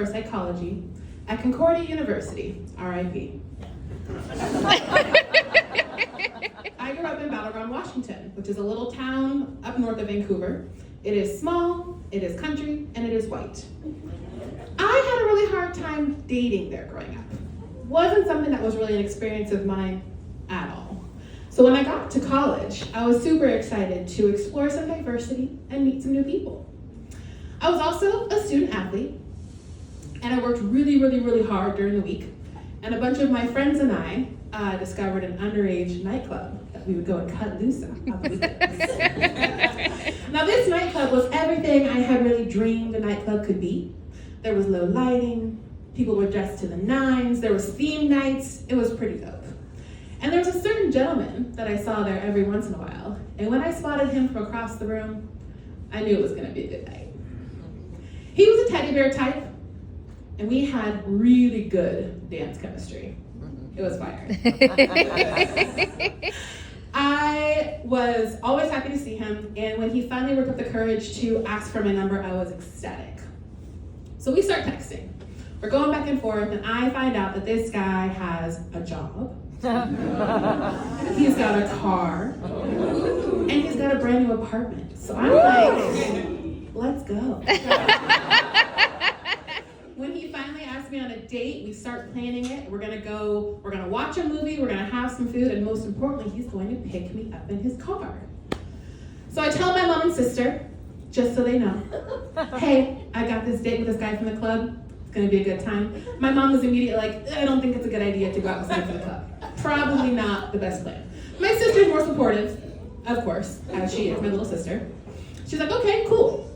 for psychology at Concordia University, RIP. I grew up in Battle Ground, Washington, which is a little town up north of Vancouver. It is small, it is country, and it is white. I had a really hard time dating there growing up. Wasn't something that was really an experience of mine at all. So when I got to college, I was super excited to explore some diversity and meet some new people. I was also a student athlete, and I worked really, really, really hard during the week. And a bunch of my friends and I discovered an underage nightclub that we would go and cut loose at on the weekends. Now this nightclub was everything I had really dreamed a nightclub could be. There was low lighting, people were dressed to the nines, there was theme nights, it was pretty dope. And there was a certain gentleman that I saw there every once in a while, and when I spotted him from across the room, I knew it was gonna be a good night. He was a teddy bear type, and we had really good dance chemistry. It was fire. I was always happy to see him, and when he finally worked up the courage to ask for my number, I was ecstatic. So we start texting. We're going back and forth, and I find out that this guy has a job. He's got a car, and he's got a brand new apartment. So I'm like, let's go. When he finally asked me on a date, we start planning it. We're gonna watch a movie, we're gonna have some food, and most importantly, he's going to pick me up in his car. So I tell my mom and sister, just so they know, hey, I got this date with this guy from the club. It's gonna be a good time. My mom was immediately like, I don't think it's a good idea to go out with someone from the club. Probably not the best plan. My sister's more supportive, of course, as she is, my little sister. She's like, okay, cool.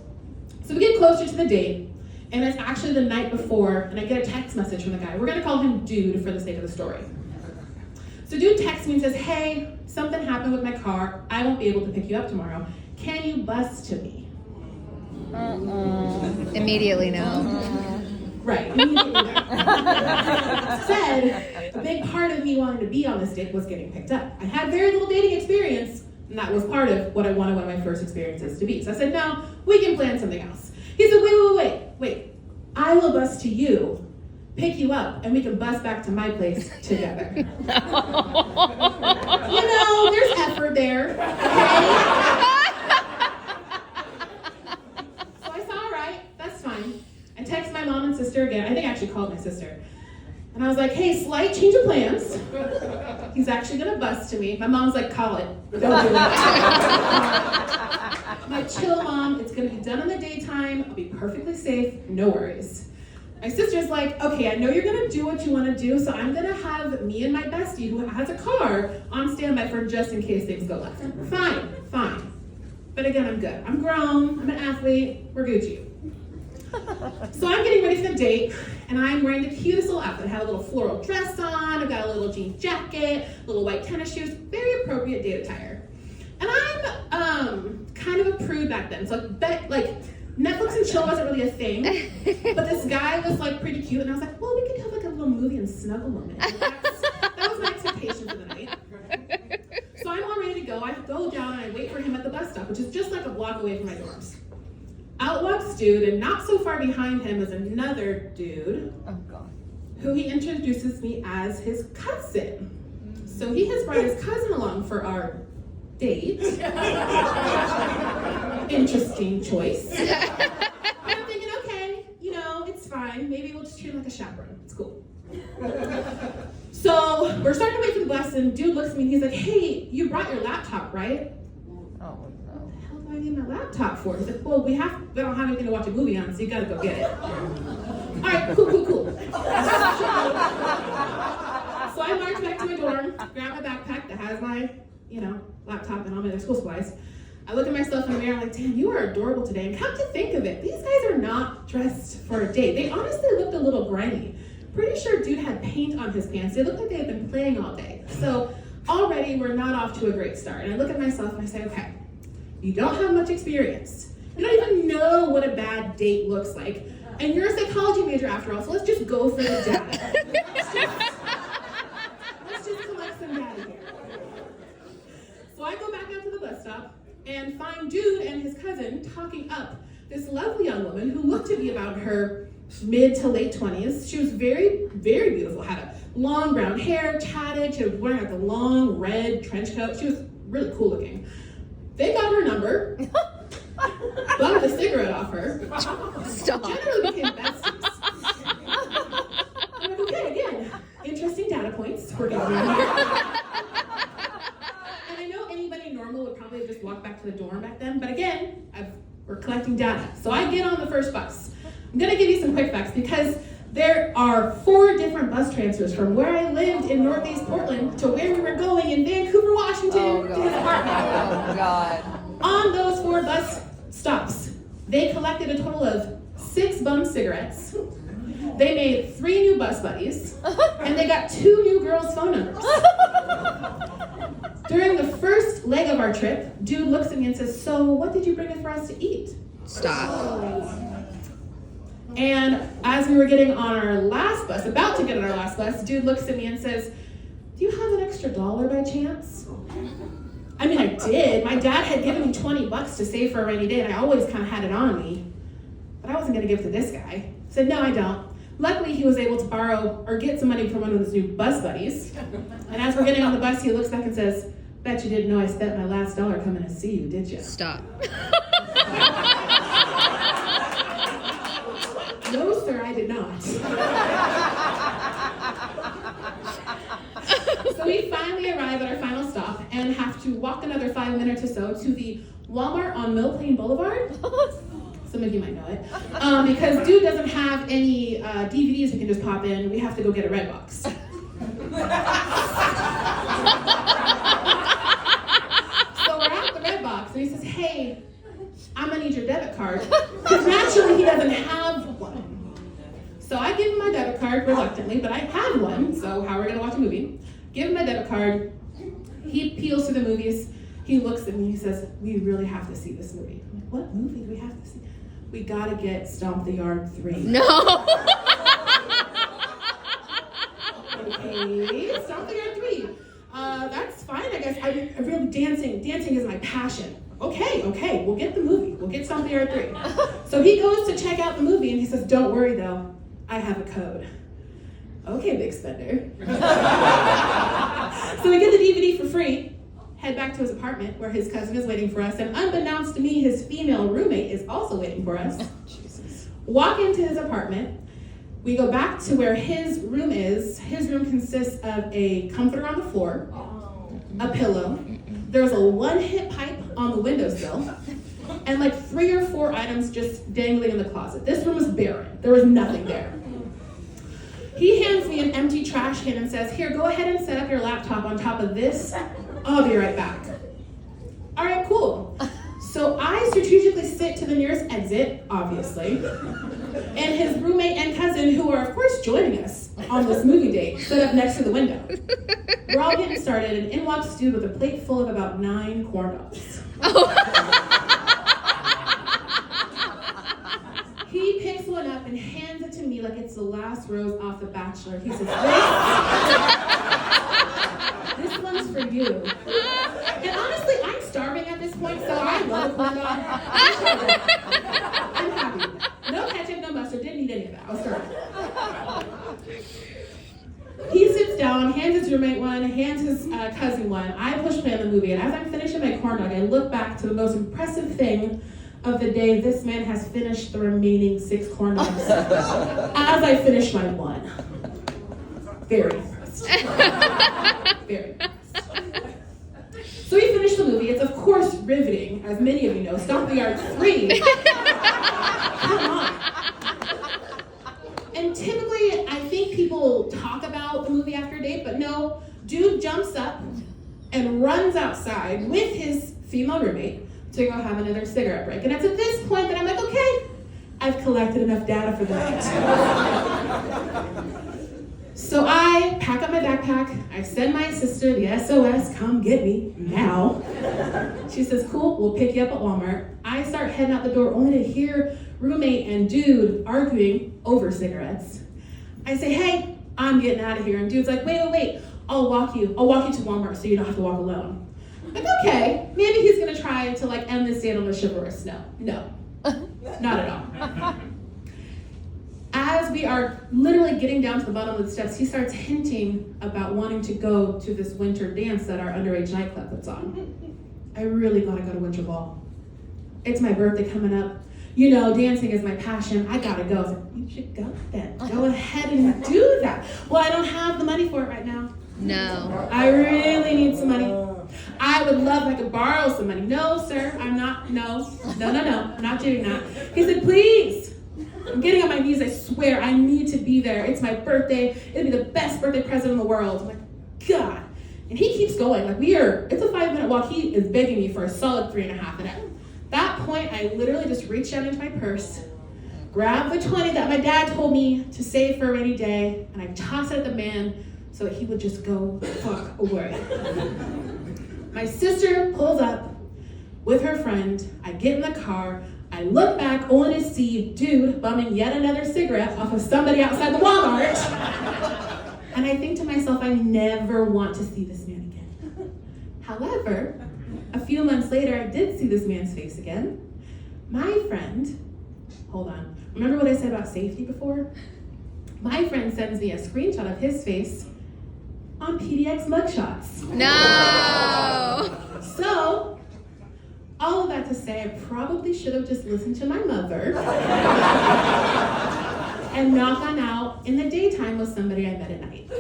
So we get closer to the date, and it's actually the night before, and I get a text message from the guy. We're gonna call him Dude for the sake of the story. So Dude texts me and says, hey, something happened with my car. I won't be able to pick you up tomorrow. Can you bus to me? Immediately no. Right, immediately no. Said, a big part of me wanting to be on this date was getting picked up. I had very little dating experience, and that was part of what I wanted one of my first experiences to be. So I said, no, we can plan something else. He said, wait. I will bus to you, pick you up, and we can bus back to my place together. You know, there's effort there, okay? So I said, all right, that's fine. I texted my mom and sister again. I think I actually called my sister. And I was like, hey, slight change of plans. He's actually gonna bus to me. My mom's like, call it. Don't do it. My chill mom, it's gonna be done in the daytime. I'll be perfectly safe, no worries. My sister's like, okay, I know you're gonna do what you wanna do, so I'm gonna have me and my bestie, who has a car, on standby for just in case things go left. Fine. But again, I'm good. I'm grown, I'm an athlete, we're Gucci. So I'm getting ready for the date, and I'm wearing the cutest little outfit. I have a little floral dress on, I've got a little jean jacket, little white tennis shoes, very appropriate date attire. And I'm kind of a prude back then, so like Netflix and chill wasn't really a thing, but this guy was like pretty cute, and I was like, well, we could have like a little movie and snuggle moment. That was my expectation for the night. So I'm all ready to go. I go down and I wait for him at the bus stop, which is just like a block away from my dorms. Out walks Dude, and not so far behind him is another dude, who he introduces me as his cousin. So he has brought his cousin along for our date. Interesting choice. I'm thinking, okay, you know, it's fine. Maybe we'll just treat him like a chaperone. It's cool. So we're starting to wait for the bus, and Dude looks at me and he's like, hey, you brought your laptop, right? I need my laptop for? He's like, well, we don't have anything to watch a movie on, so you gotta go get it. All right, cool. So I march back to my dorm, grab my backpack that has my, laptop and all my other school supplies. I look at myself in the mirror, I'm like, damn, you are adorable today. And come to think of it, these guys are not dressed for a date. They honestly looked a little grimy. Pretty sure Dude had paint on his pants. They looked like they had been playing all day. So already we're not off to a great start. And I look at myself and I say, okay, you don't have much experience. You don't even know what a bad date looks like. And you're a psychology major after all, so let's just go for the data. Let's just collect some data here. So I go back out to the bus stop and find Dude and his cousin talking up this lovely young woman who looked to be about her mid to late 20s. She was very, very beautiful, had a long brown hair, chatted, she was wearing like a long red trench coat. She was really cool looking. They got her number, bugged a cigarette off her, generally became besties. I'm like, okay, again, interesting data points we're getting in here. And I know anybody normal would probably just walk back to the dorm back then, but again, we're collecting data. So I get on the first bus. I'm gonna give you some quick facts because there are 4 different bus transfers from where I lived in Northeast Portland to where we were going in Vancouver, Washington to his apartment. Oh, God. On those 4 bus stops, they collected a total of 6 bum cigarettes. They made 3 new bus buddies, and they got 2 new girls' phone numbers. During the first leg of our trip, dude looks at me and says, "So what did you bring for us to eat?" Stop. And as we were getting on our last bus, about to get on our last bus, dude looks at me and says, "Do you have an extra $1 by chance?" I mean, I did. My dad had given me $20 to save for a rainy day, and I always kind of had it on me. But I wasn't going to give it to this guy. I said, "No, I don't." Luckily, he was able to borrow or get some money from one of his new bus buddies. And as we're getting on the bus, he looks back and says, "Bet you didn't know I spent my last $1 coming to see you, did you?" Stop. No, sir, I did not. So we finally arrive at our final stop and have to walk another 5 minutes or so to the Walmart on Mill Plain Boulevard. Some of you might know it. Because dude doesn't have any DVDs we can just pop in. We have to go get a red box. So we're at the red box and he says, "Hey, I'm gonna need your debit card." Because naturally he doesn't have one. So I give him my debit card reluctantly, but I had one, so how are we gonna watch a movie? Give him my debit card. He peels through the movies. He looks at me, he says, "We really have to see this movie." I'm like, "What movie do we have to see?" "We gotta get Stomp the Yard 3. No. Okay, Stomp the Yard 3. That's fine, I guess. I'm really dancing is my passion. Okay, we'll get the movie. We'll get Stomp the Yard 3. So he goes to check out the movie and he says, "Don't worry though, I have a code." Okay, big spender. So we get the DVD for free, head back to his apartment where his cousin is waiting for us, and unbeknownst to me, his female roommate is also waiting for us. Jesus. Walk into his apartment. We go back to where his room is. His room consists of a comforter on the floor, a pillow. There's a 1-hit pipe on the windowsill, and like 3 or 4 items just dangling in the closet. This room was barren. There was nothing there. He hands me an empty trash can and says, "Here, go ahead and set up your laptop on top of this. I'll be right back." All right, cool. So I strategically sit to the nearest exit, obviously, and his roommate and cousin, who are of course joining us on this movie date, sit up next to the window. We're all getting started, and in walks dude with a plate full of about 9 corn dogs. He picks one up and hands it to me like it's the last rose off The Bachelor. He says, this one's for you." And honestly, I'm starving at this point, so I love a corn dog. I'm happy. No ketchup, no mustard, didn't need any of that. I was starving. He sits down, hands his roommate one, hands his cousin one. I push play on the movie, and as I'm finishing my corn dog, I look back to the most impressive thing of the day. This man has finished the remaining 6 corn dogs as I finish my one. Very impressed. Very impressed. So we finished the movie. It's of course riveting, as many of you know. Stomp the Yard 3. Come on. And typically, I think people talk about the movie after a date, but no, dude jumps up and runs outside with his female roommate to go have another cigarette break. And it's at this point that I'm like, okay, I've collected enough data for the night. So I pack up my backpack, I send my sister the SOS, "Come get me now." She says, "Cool, we'll pick you up at Walmart." I start heading out the door only to hear roommate and dude arguing over cigarettes. I say, "Hey, I'm getting out of here." And dude's like, wait, I'll walk you to Walmart so you don't have to walk alone. I'm like, okay, maybe he's gonna try to like end this date on a chivalrous note. No, not at all. as we are literally getting down to the bottom of the steps, he starts hinting about wanting to go to this winter dance that our underage nightclub puts on. I really gotta go to Winter Ball. It's my birthday coming up. You know, dancing is my passion. I gotta go. I was like, you should go then. Go ahead and do that. Well, I don't have the money for it right now. No. I really need some money. I would love if I could borrow some money. No, sir, I'm not, no, I'm not doing that. He said, please. I'm getting on my knees, I swear, I need to be there. It's my birthday. It'll be the best birthday present in the world. I'm like, God. And he keeps going. Like, it's a 5-minute walk. He is begging me for a solid 3.5. And at that point, I literally just reached out into my purse, grabbed the 20 that my dad told me to save for a rainy day, and I tossed it at the man so that he would just go fuck away. My sister pulls up with her friend. I get in the car. I look back only to see dude bumming yet another cigarette off of somebody outside the Walmart. And I think to myself, I never want to see this man again. However, a few months later, I did see this man's face again. My friend, hold on, remember what I said about safety before? My friend sends me a screenshot of his face on PDX mugshots. No. So, all of that to say, I probably should have just listened to my mother and not gone out in the daytime with somebody I met at night.